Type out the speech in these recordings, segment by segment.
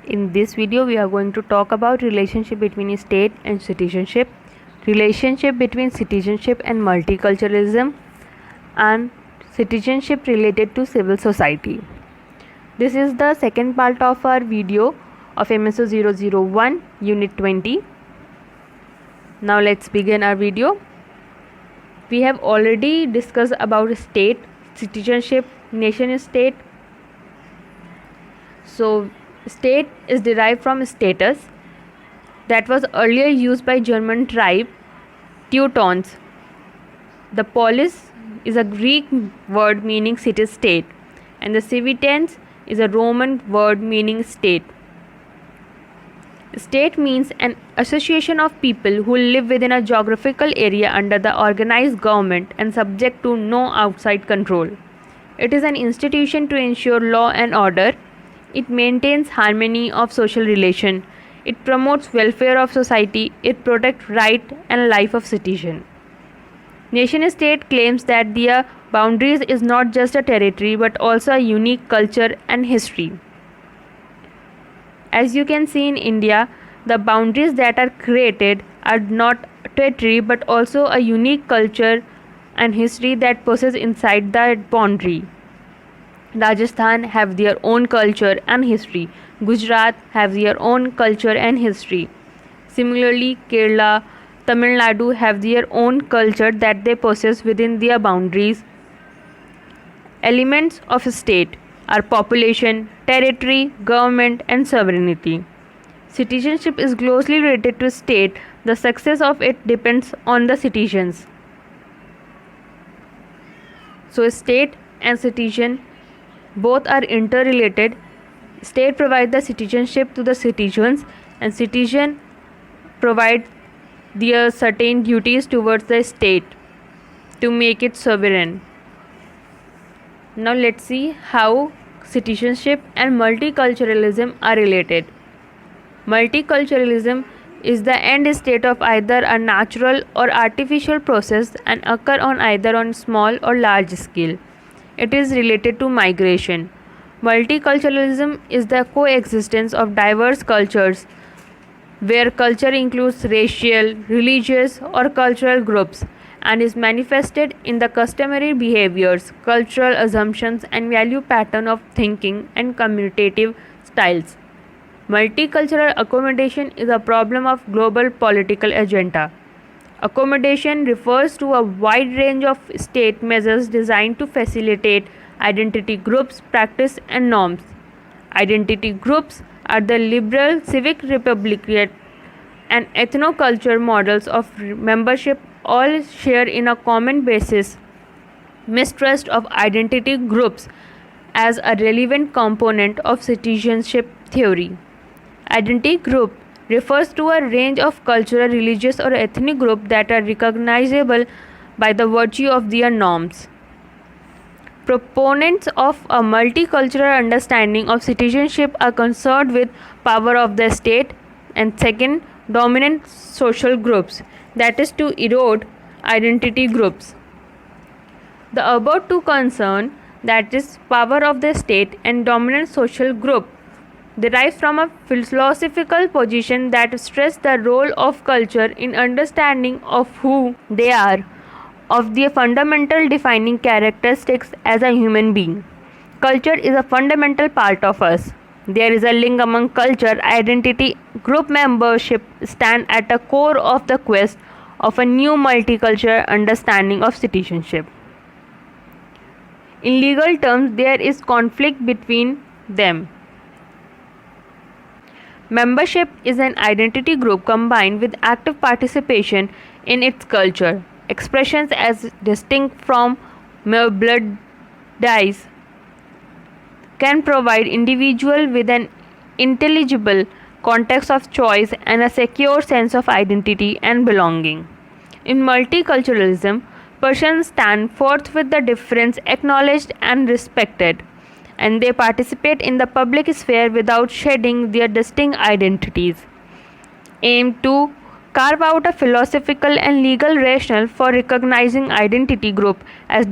In this video, we are going to talk about relationship between state and citizenship, relationship between citizenship and multiculturalism, and citizenship related to civil society. This is the second part of our video of MSO 001 Unit 20. Now let's begin our video. We have already discussed about state, citizenship, nation state. So state is derived from status that was earlier used by German tribe Teutons. The polis is a Greek word meaning city-state, and the civitans is a Roman word meaning state. State means an association of people who live within a geographical area under the organized government and subject to no outside control. It is an institution to ensure law and order. It maintains harmony of social relation. It promotes welfare of society. It protects right and life of citizen. Nation state claims that their boundaries is not just a territory but also a unique culture and history. As you can see in India, the boundaries that are created are not territory but also a unique culture and history that possess inside that boundary. Rajasthan have their own culture and history. Gujarat have their own culture and history. Similarly, Kerala, Tamil Nadu have their own culture that they possess within their boundaries. Elements of a state are population, territory, government, and sovereignty. Citizenship is closely related to state. The success of it depends on the citizens. So, state and citizen both are interrelated. State provides the citizenship to the citizens, and citizen provide their certain duties towards the state to make it sovereign. Now let's see how citizenship and multiculturalism are related. Multiculturalism is the end state of either a natural or artificial process and occur on either on small or large scale. It is related to migration. Multiculturalism is the coexistence of diverse cultures where culture includes racial, religious, or cultural groups and is manifested in the customary behaviors, cultural assumptions, and value pattern of thinking and communicative styles. Multicultural accommodation is a problem of global political agenda. Accommodation refers to a wide range of state measures designed to facilitate identity groups, practice, and norms. Identity groups are the liberal, civic, republican, and ethnocultural models of membership. All share in a common basis mistrust of identity groups as a relevant component of citizenship theory. Identity group refers to a range of cultural, religious, or ethnic groups that are recognizable by the virtue of their norms. Proponents of a multicultural understanding of citizenship are concerned with power of the state and second, dominant social groups, that is to erode identity groups. The above two concern, that is power of the state and dominant social group, derives from a philosophical position that stresses the role of culture in understanding of who they are, of their fundamental defining characteristics as a human being. Culture is a fundamental part of us. There is a link among culture, identity, group membership stand at the core of the quest of a new multicultural understanding of citizenship. In legal terms, there is conflict between them. Membership is an identity group combined with active participation in its culture. Expressions as distinct from mere blood ties can provide individual with an intelligible context of choice and a secure sense of identity and belonging. In multiculturalism, persons stand forth with the difference acknowledged and respected, and they participate in the public sphere without shedding their distinct identities. Aim to carve out a philosophical and legal rationale for recognizing identity group as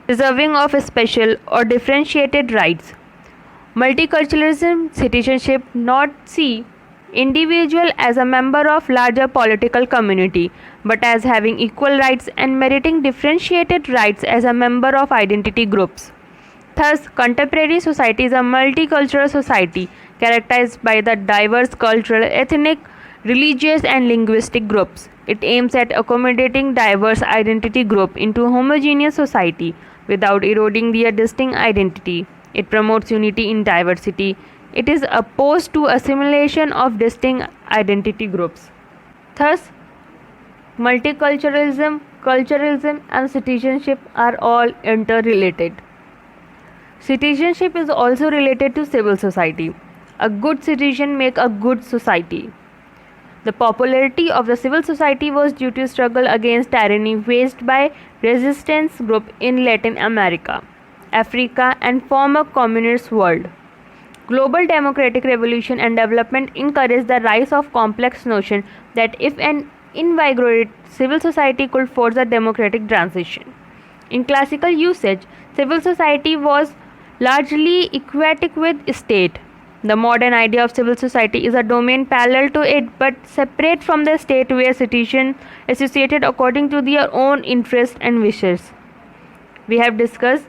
deserving of special or differentiated rights. Multiculturalism citizenship not see individual as a member of larger political community, but as having equal rights and meriting differentiated rights as a member of identity groups. Thus, contemporary society is a multicultural society characterized by the diverse cultural, ethnic, religious, and linguistic groups. It aims at accommodating diverse identity groups into a homogeneous society without eroding their distinct identity. It promotes unity in diversity. It is opposed to assimilation of distinct identity groups. Thus, multiculturalism, culturalism, and citizenship are all interrelated. Citizenship is also related to civil society. A good citizen makes a good society. The popularity of the civil society was due to struggle against tyranny waged by resistance groups in Latin America, Africa, and former communist world. Global democratic revolution and development encouraged the rise of complex notion that if an invigorated civil society could force a democratic transition. In classical usage, civil society was largely equatic with state. The modern idea of civil society is a domain parallel to it but separate from the state where citizens associated according to their own interests and wishes. We have discussed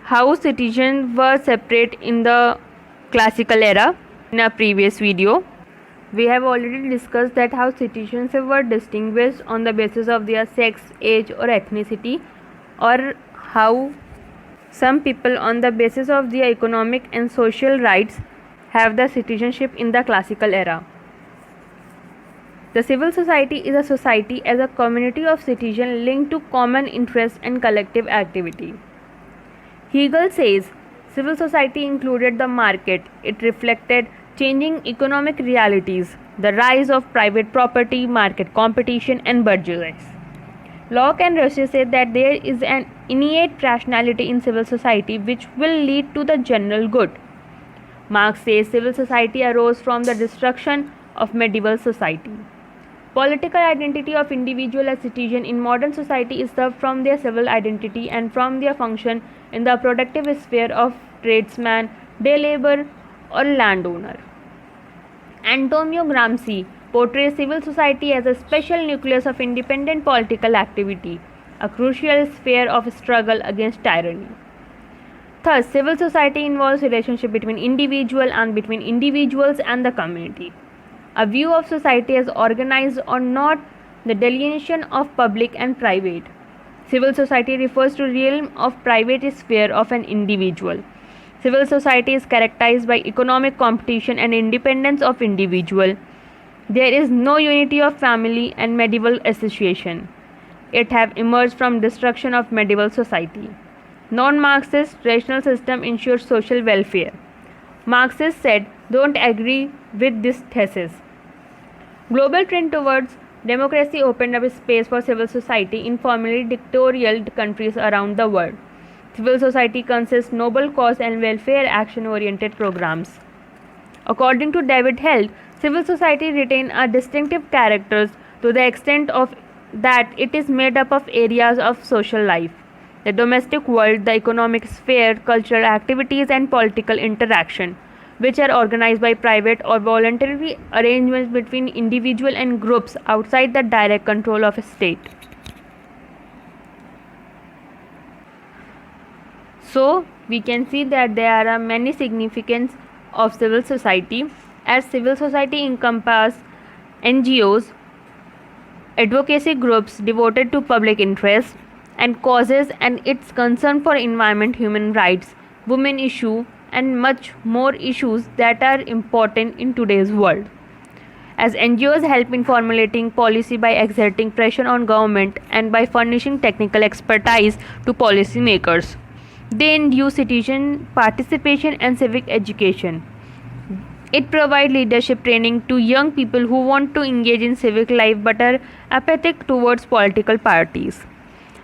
how citizens were separate in the classical era in a previous video. We have already discussed that how citizens were distinguished on the basis of their sex, age, or ethnicity, or how some people on the basis of their economic and social rights have the citizenship in the classical era. The civil society is a society as a community of citizens linked to common interests and collective activity. Hegel says civil society included the market. It reflected changing economic realities, the rise of private property, market competition, and burgeoisie. Locke and Rousseau say that there is an innate rationality in civil society which will lead to the general good. Marx says civil society arose from the destruction of medieval society. Political identity of individual as citizen in modern society is served from their civil identity and from their function in the productive sphere of tradesman, day labor, or landowner. Antonio Gramsci portrays civil society as a special nucleus of independent political activity, a crucial sphere of struggle against tyranny. Thus, civil society involves relationship between individual and between individuals and the community. A view of society as organized or not the delineation of public and private. Civil society refers to realm of private sphere of an individual. Civil society is characterized by economic competition and independence of individual. There is no unity of family and medieval association. It have emerged from destruction of medieval society. Non-Marxist rational system ensures social welfare. Marxists said don't agree with this thesis. Global trend towards democracy opened up space for civil society in formerly dictatorial countries around the world. Civil society consists noble cause and welfare action-oriented programs. According to David Held, civil society retain a distinctive characters to the extent of that it is made up of areas of social life. The domestic world, the economic sphere, cultural activities, and political interaction, which are organized by private or voluntary arrangements between individuals and groups outside the direct control of a state. So, we can see that there are many significance of civil society, as civil society encompasses NGOs, advocacy groups devoted to public interest and causes and its concern for environment, human rights, women issue, and much more issues that are important in today's world. As NGOs help in formulating policy by exerting pressure on government and by furnishing technical expertise to policymakers. They induce citizen participation and civic education. It provides leadership training to young people who want to engage in civic life but are apathetic towards political parties.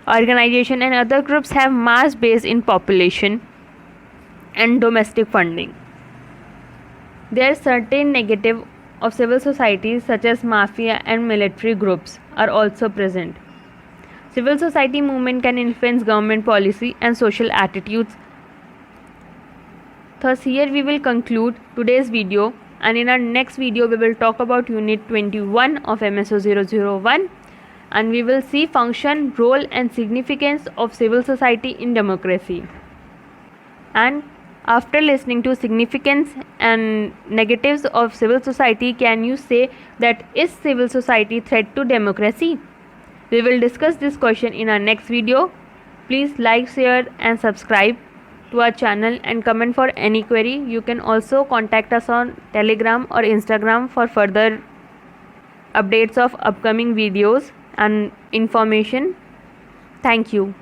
Organizations and other groups have mass base in population and domestic funding. There are certain negative of civil societies such as mafia and military groups are also present. Civil society movement can influence government policy and social attitudes Thus here we will conclude today's video, and in our next video we will talk about Unit 21 of MSO 001, and we will see function, role and significance of civil society in democracy. And after listening to significance and negatives of civil society, can you say that is civil society threat to democracy? We will discuss this question in our next video. Please like, share and subscribe to our channel and comment for any query. You can also contact us on Telegram or Instagram for further updates of upcoming videos and information. Thank you.